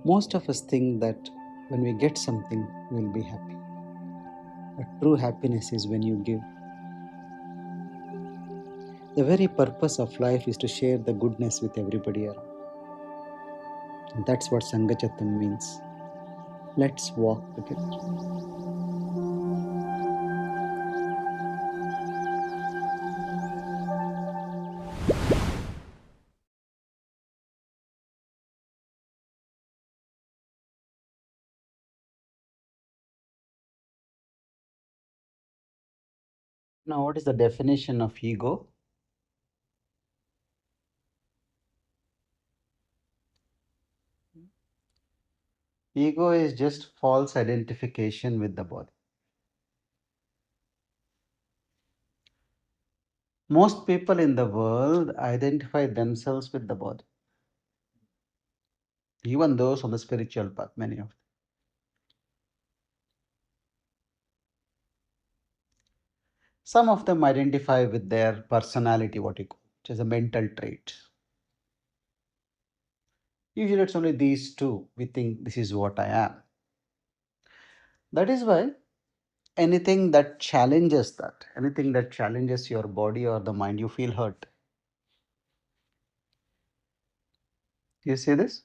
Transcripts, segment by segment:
Most of us think that when we get something, we'll be happy. But true happiness is when you give. The very purpose of life is to share the goodness with everybody around. And that's what Sangachatam means. Let's walk together. Now, what is the definition of ego? Ego is just false identification with the body. Most people in the world identify themselves with the body, even those on the spiritual path, many of them. Some of them identify with their personality, what you call, which is a mental trait. Usually it's only these two. We think this is what I am. That is why anything that challenges your body or the mind, you feel hurt. You see this?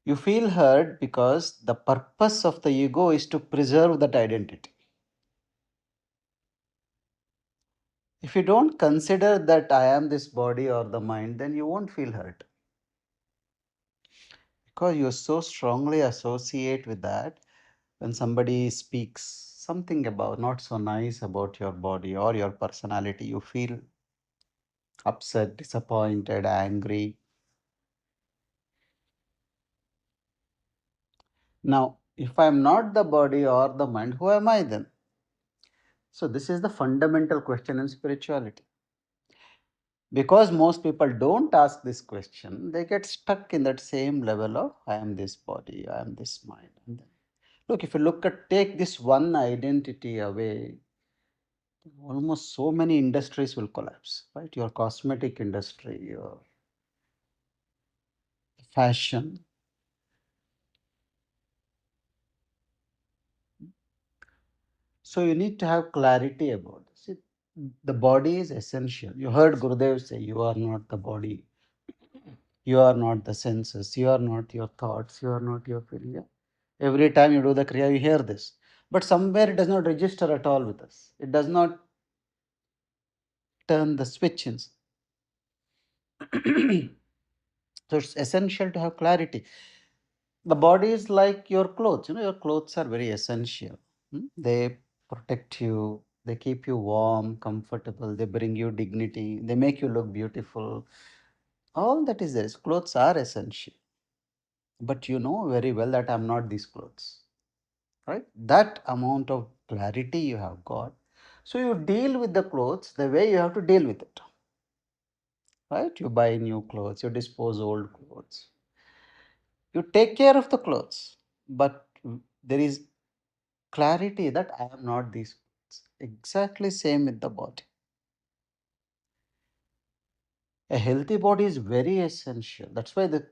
You feel hurt because the purpose of the ego is to preserve that identity. If you don't consider that I am this body or the mind, then you won't feel hurt because you so strongly associate with that. When somebody speaks something about not so nice about your body or your personality, you feel upset, disappointed, angry. Now, if I'm not the body or the mind, who am I then? So, this is the fundamental question in spirituality. Because most people don't ask this question, they get stuck in that same level of I am this body, I am this mind. And then, look, if you look at take this one identity away, almost so many industries will collapse, right? Your cosmetic industry, your fashion. So you need to have clarity about this. The body is essential. You heard Gurudev say, you are not the body, you are not the senses, you are not your thoughts, you are not your feeling. Yeah. Every time you do the Kriya, you hear this. But somewhere it does not register at all with us. It does not turn the switch in. So it's essential to have clarity. The body is like your clothes. You know, your clothes are very essential. They protect you, they keep you warm, comfortable, they bring you dignity, they make you look beautiful. All that is there. Clothes are essential. But you know very well that I'm not these clothes, right? That amount of clarity you have got. So you deal with the clothes the way you have to deal with it, right? You buy new clothes, you dispose old clothes, you take care of the clothes, but there is clarity that I am not these clothes. Exactly same with the body. A healthy body is very essential. That's why the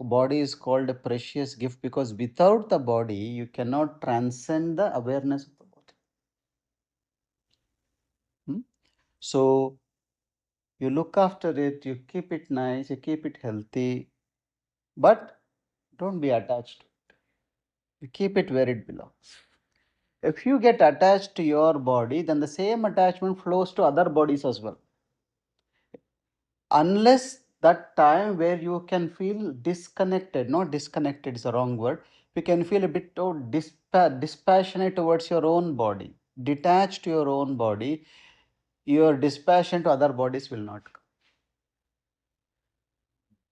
body is called a precious gift because without the body, you cannot transcend the awareness of the body. Hmm? So you look after it, you keep it nice, you keep it healthy, but don't be attached to it. You keep it where it belongs. If you get attached to your body, then the same attachment flows to other bodies as well. Unless that time where you can feel disconnected, not disconnected is a wrong word, you can feel a bit of dispassionate towards your own body, detached to your own body, your dispassion to other bodies will not come.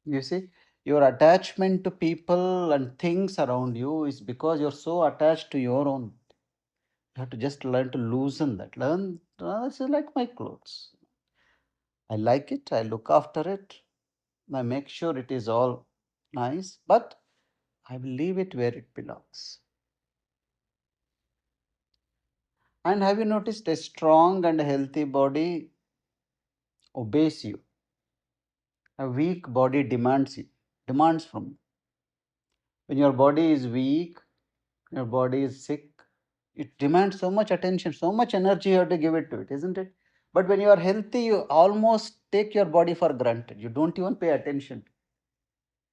You see, your attachment to people and things around you is because you're so attached to your own. You have to just learn to loosen that. Learn, this is like my clothes. I like it, I look after it, I make sure it is all nice, but I will leave it where it belongs. And have you noticed a strong and healthy body obeys you, A weak body demands from you. When your body is weak, your body is sick, it demands so much attention, so much energy you have to give it to it, isn't it? But when you are healthy, you almost take your body for granted. You don't even pay attention.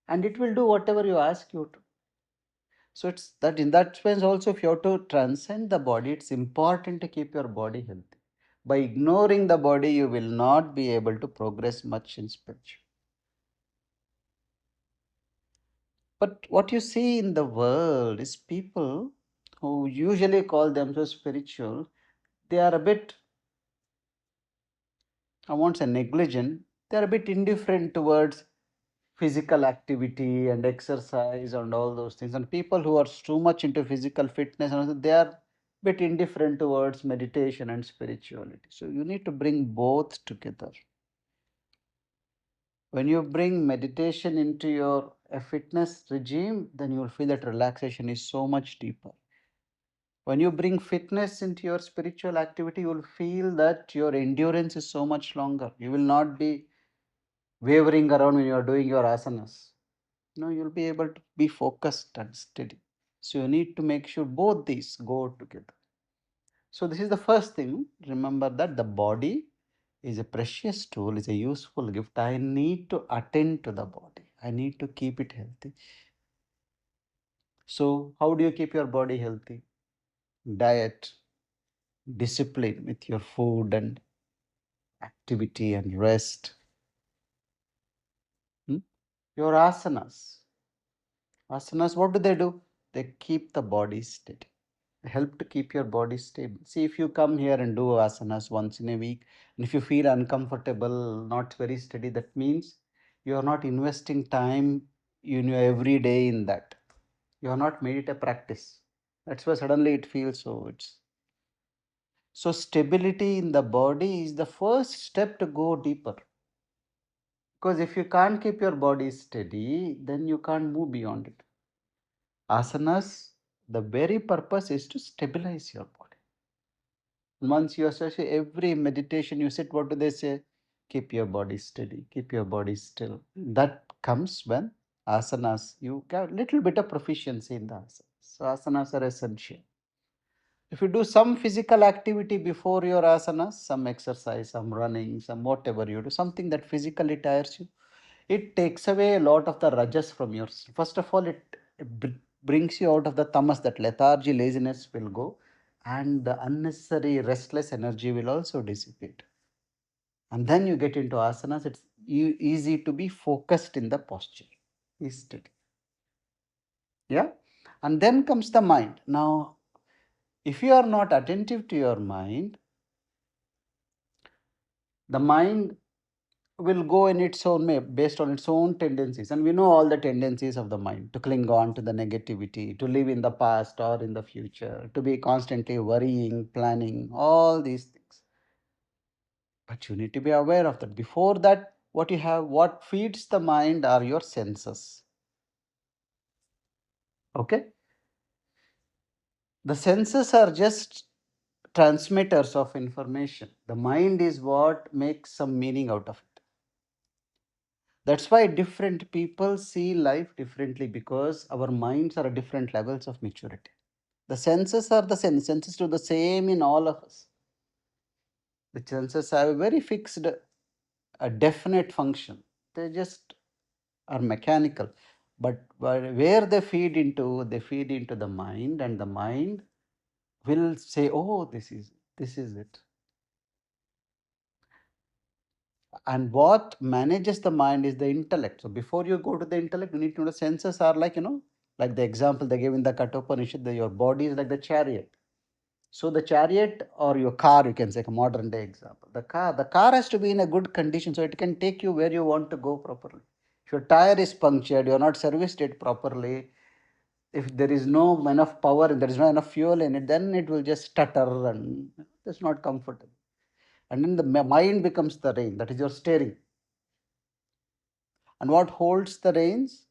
And it will do whatever you ask you to. So it's that in that sense also, if you have to transcend the body, it's important to keep your body healthy. By ignoring the body, you will not be able to progress much in spiritual. But what you see in the world is people who usually call themselves spiritual, they are a bit, I won't say negligent, they are a bit indifferent towards physical activity and exercise and all those things. And people who are too much into physical fitness, and they are a bit indifferent towards meditation and spirituality. So you need to bring both together. When you bring meditation into your fitness regime, then you will feel that relaxation is so much deeper. When you bring fitness into your spiritual activity, you will feel that your endurance is so much longer. You will not be wavering around when you are doing your asanas. No, you'll be able to be focused and steady. So you need to make sure both these go together. So this is the first thing. Remember that the body is a precious tool, is a useful gift. I need to attend to the body. I need to keep it healthy. So how do you keep your body healthy? Diet, discipline with your food and activity and rest. Hmm? Your asanas. Asanas, what do? They keep the body steady. Help to keep your body stable. See, if you come here and do asanas once in a week, and if you feel uncomfortable, not very steady, that means you are not investing time in your every day in that. You are not made it a practice. That's why suddenly it feels so. It's so stability in the body is the first step to go deeper. Because if you can't keep your body steady, then you can't move beyond it. Asanas, the very purpose is to stabilize your body. Once you associate every meditation you sit, what do they say? Keep your body steady, keep your body still. That comes when asanas, you get a little bit of proficiency in the asanas. So asanas are essential. If you do some physical activity before your asanas, some exercise, some running, some whatever you do, something that physically tires you, it takes away a lot of the rajas from yours. First of all, it brings you out of the tamas, that lethargy, laziness will go, and the unnecessary restless energy will also dissipate. And then you get into asanas, it's easy to be focused in the posture. Is steady. Yeah. And then comes the mind. Now, if you are not attentive to your mind, the mind will go in its own way based on its own tendencies. And we know all the tendencies of the mind to cling on to the negativity, to live in the past or in the future, to be constantly worrying, planning, all these things. But you need to be aware of that. Before that, what you have, what feeds the mind are your senses. Okay? The senses are just transmitters of information. The mind is what makes some meaning out of it. That's why different people see life differently, because our minds are at different levels of maturity. The senses are the same, senses do the same in all of us. The senses have a very fixed, a definite function. They just are mechanical. But where they feed into the mind, and the mind will say, oh, this is it. And what manages the mind is the intellect. So before you go to the intellect, you need to know the senses are like, like the example they gave in the Kathopanishad, your body is like the chariot. So the chariot or your car, you can say a modern day example. The car has to be in a good condition so it can take you where you want to go properly. If your tire is punctured, you are not serviced it properly, if there is no enough power and there is not enough fuel in it, then it will just stutter and it's not comfortable. And then the mind becomes the rein, that is your steering. And what holds the reins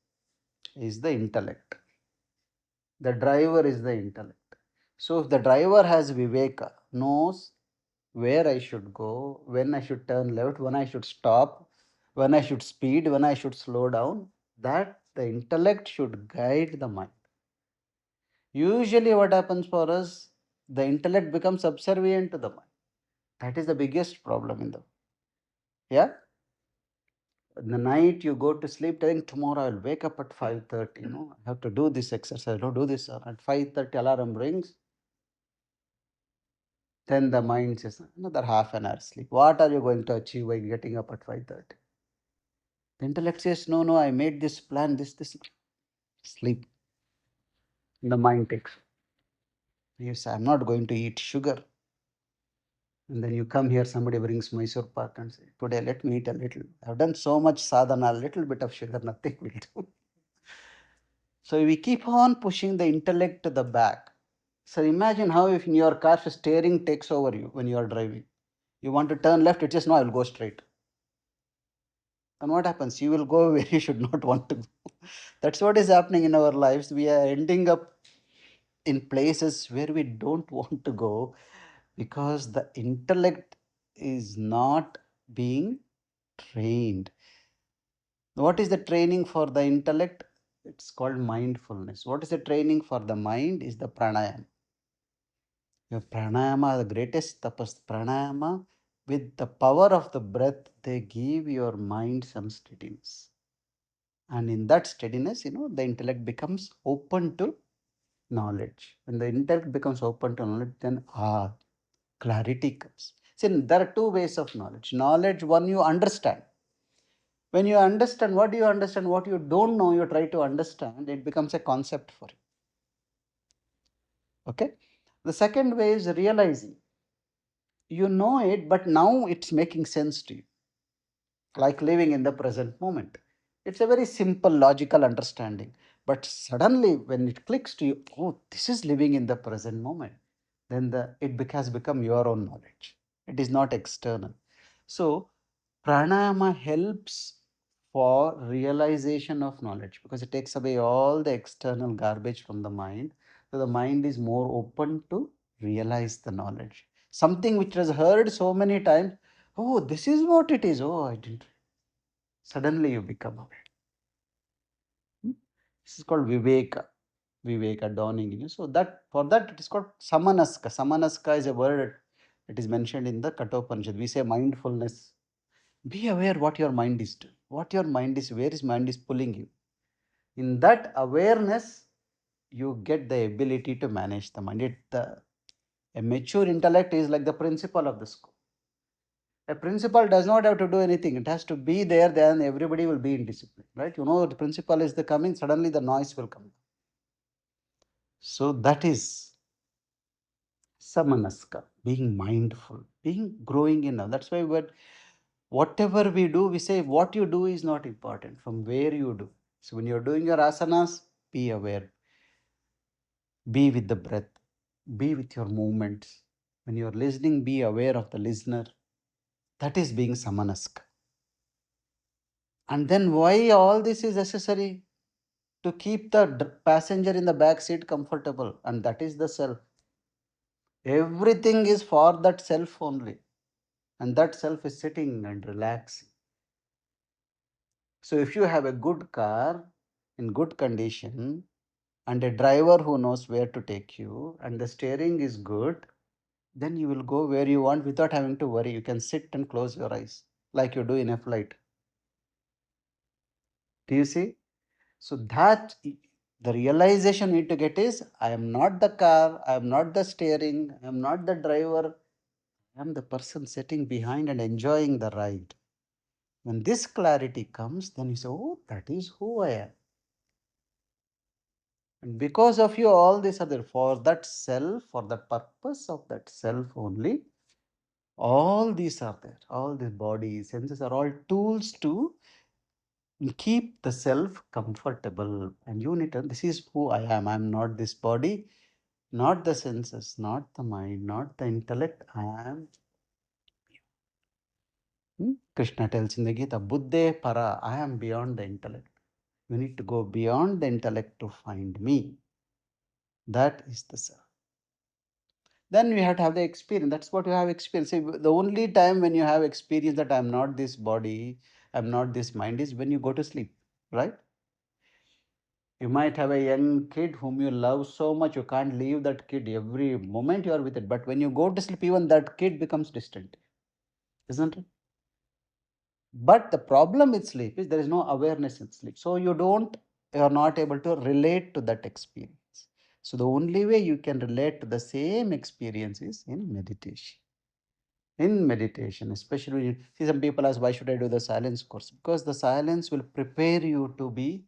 is the intellect. The driver is the intellect. So if the driver has viveka, knows where I should go, when I should turn left, when I should stop, when I should speed, when I should slow down. That the intellect should guide the mind. Usually, what happens for us, the intellect becomes subservient to the mind. That is the biggest problem in the, yeah. In the night you go to sleep telling tomorrow I'll wake up at 5:30. I have to do this exercise. Don't do this. At 5:30 alarm rings. Then the mind says another half an hour sleep. What are you going to achieve by getting up at 5:30? The intellect says, no, I made this plan, this. Sleep. The mind takes. You say, I'm not going to eat sugar. And then you come here, somebody brings Mysore Pak and say, today let me eat a little. I've done so much sadhana, a little bit of sugar, nothing will do. So we keep on pushing the intellect to the back. So imagine how if in your car steering takes over you when you are driving. You want to turn left, it says, no, I will go straight. And what happens? You will go where you should not want to go. That's what is happening in our lives. We are ending up in places where we don't want to go because the intellect is not being trained. What is the training for the intellect? It's called mindfulness. What is the training for the mind? Is the pranayama. Your pranayama, the greatest tapas, pranayama, with the power of the breath, they give your mind some steadiness. And in that steadiness, the intellect becomes open to knowledge. When the intellect becomes open to knowledge, then clarity comes. See, there are two ways of knowledge. Knowledge, one you understand. When you understand, what do you understand? What you don't know, you try to understand, it becomes a concept for you. Okay? The second way is realizing. You know it, but now it's making sense to you, like living in the present moment. It's a very simple, logical understanding. But suddenly, when it clicks to you, oh, this is living in the present moment, then it has become your own knowledge. It is not external. So, pranayama helps for realization of knowledge because it takes away all the external garbage from the mind. So, the mind is more open to realize the knowledge. Something which was heard so many times, oh, this is what it is. Oh, I didn't. Suddenly you become aware. This is called Viveka. Viveka dawning in you. So that for that it is called Samanaska. Samanaska is a word that is mentioned in the Kathopanishad. We say mindfulness. Be aware what your mind is doing. What your mind is, where his mind is pulling you. In that awareness, you get the ability to manage the mind. A mature intellect is like the principal of the school. A principal does not have to do anything. It has to be there, then everybody will be in discipline, right? The principal is the coming, suddenly the noise will come. So that is samanaska, being mindful, being growing in now. That's why whatever we do, we say what you do is not important, from where you do. So when you're doing your asanas, be aware, be with the breath, be with your movements. When you're listening, be aware of the listener. That is being samanaska. And then why all this is necessary? To keep the passenger in the back seat comfortable, and that is the self. Everything is for that self only, and that self is sitting and relaxing. So if you have a good car in good condition and a driver who knows where to take you and the steering is good, then you will go where you want without having to worry. You can sit and close your eyes like you do in a flight. Do you see? So that the realization you need to get is I am not the car, I am not the steering, I am not the driver, I am the person sitting behind and enjoying the ride. When this clarity comes, then you say, oh, that is who I am. And because of you, all these other, for that self, for the purpose of that self only, all these are there. All the body, senses are all tools to keep the self comfortable. And you need to, this is who I am. I'm not this body, not the senses, not the mind, not the intellect. I am. Krishna tells in the Gita, Buddhe para, I am beyond the intellect. You need to go beyond the intellect to find me. That is the self. then you have to have the experience. That's what you have experience. See, the only time when you have experience that I'm not this body, I'm not this mind, is when you go to sleep, right? You might have a young kid whom you love so much, you can't leave that kid every moment you are with it. But when you go to sleep, even that kid becomes distant, isn't it? But the problem with sleep is there is no awareness in sleep. So you are not able to relate to that experience. So the only way you can relate to the same experience is in meditation. In meditation, especially when you see some people ask, why should I do the silence course? Because the silence will prepare you to be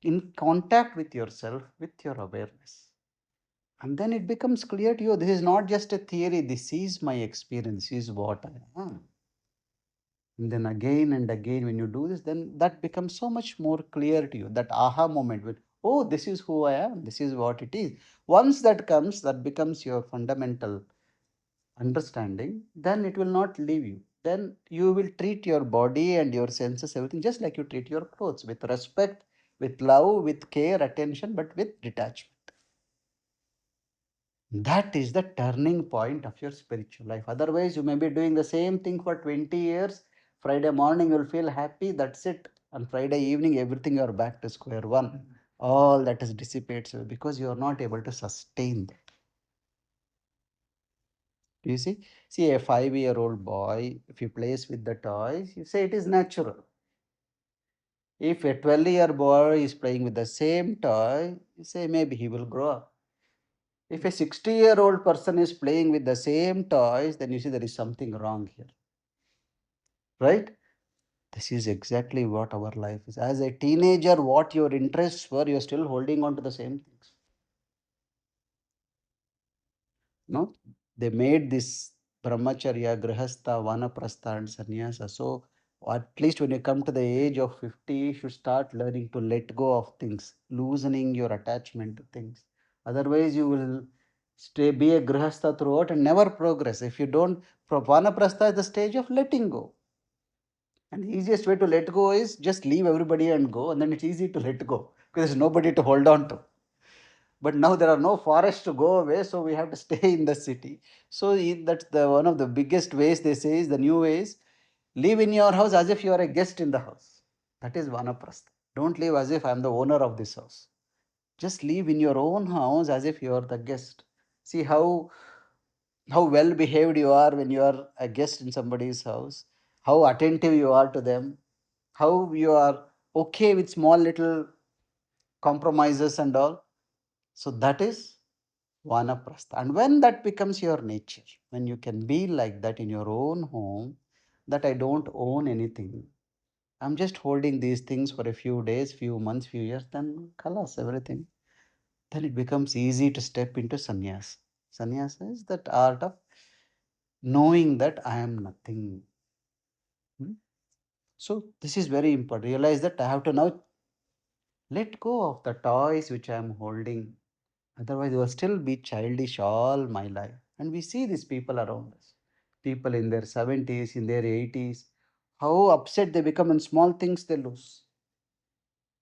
in contact with yourself, with your awareness. And then it becomes clear to you, this is not just a theory, this is my experience, this is what I am. And then again and again, when you do this, then that becomes so much more clear to you. That aha moment with, oh, this is who I am, this is what it is. Once that comes, that becomes your fundamental understanding, then it will not leave you. Then you will treat your body and your senses, everything, just like you treat your clothes, with respect, with love, with care, attention, but with detachment. That is the turning point of your spiritual life. Otherwise, you may be doing the same thing for 20 years. Friday morning, you'll feel happy. That's it. On Friday evening, everything you're back to square one. All that is dissipates because you are not able to sustain that. Do you see? See, a 5-year-old boy, if he plays with the toys, you say it is natural. If a 12-year boy is playing with the same toy, you say maybe he will grow up. If a 60-year-old person is playing with the same toys, then you see there is something wrong here, right? This is exactly what our life is. As a teenager, what your interests were, you're still holding on to the same things. No? They made this brahmacharya, grihastha, vanaprastha, and sannyasa. So, at least when you come to the age of 50, you should start learning to let go of things, loosening your attachment to things. Otherwise, you will be a grihastha throughout and never progress. If you don't, vanaprastha is the stage of letting go. And the easiest way to let go is just leave everybody and go, and then it's easy to let go because there's nobody to hold on to. But now there are no forests to go away, so we have to stay in the city. So that's the one of the biggest ways they say is the new ways. Live in your house as if you are a guest in the house. That is vanaprastha. Don't live as if I am the owner of this house. Just live in your own house as if you are the guest. See how well behaved you are when you are a guest in somebody's house. How attentive you are to them. How you are okay with small little compromises and all. So that is vanaprastha. And when that becomes your nature, when you can be like that in your own home, that I don't own anything. I'm just holding these things for a few days, few months, few years, then kalas, everything. Then it becomes easy to step into sannyas. Sannyasa is that art of knowing that I am nothing. Hmm? So this is very important. Realize that I have to now let go of the toys which I am holding. Otherwise, you will still be childish all my life. And we see these people around us. People in their 70s, in their 80s, how upset they become in small things they lose.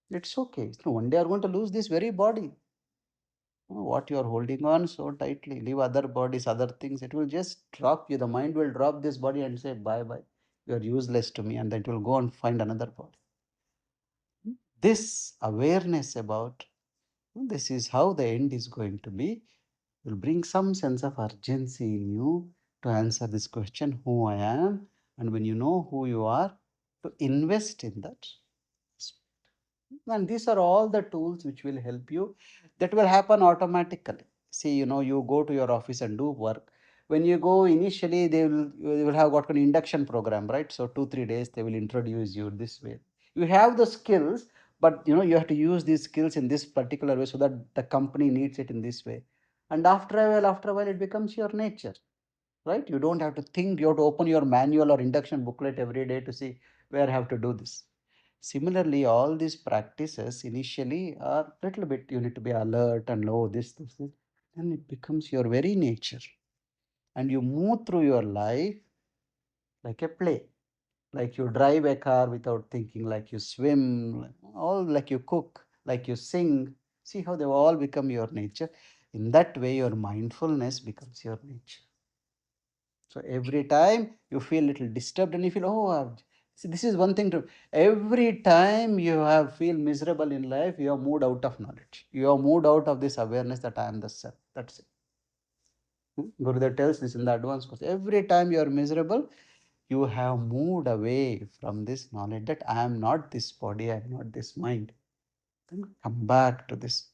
It's okay. So one day are going to lose this very body. What you are holding on so tightly, leave other bodies, other things. It will just drop you. The mind will drop this body and say, bye bye. You are useless to me. And then it will go and find another body. This awareness about this is how the end is going to be will bring some sense of urgency in you to answer this question, who I am. And when you know who you are, to invest in that. And these are all the tools which will help you. That will happen automatically. See, you go to your office and do work. When you go initially, they will have got an induction program, right? So 2 3 days they will introduce you this way. You have the skills, but you have to use these skills in this particular way so that the company needs it in this way. And after a while, it becomes your nature, right? You don't have to think. You have to open your manual or induction booklet every day to see where I have to do this. Similarly, all these practices initially are little bit, you need to be alert and know this. Then it becomes your very nature. And you move through your life like a play. Like you drive a car without thinking, like you swim, all like you cook, like you sing. See how they all become your nature. In that way, your mindfulness becomes your nature. So every time you feel little disturbed and you feel, oh, see, this is one thing to, every time you have feel miserable in life, you have moved out of knowledge. You have moved out of this awareness that I am the self. That's it. Gurudev tells this in the advanced course. Every time you are miserable, you have moved away from this knowledge that I am not this body, I am not this mind. Then come back to this.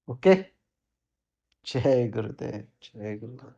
Okay? Jai Gurudev. Jai Gurudev.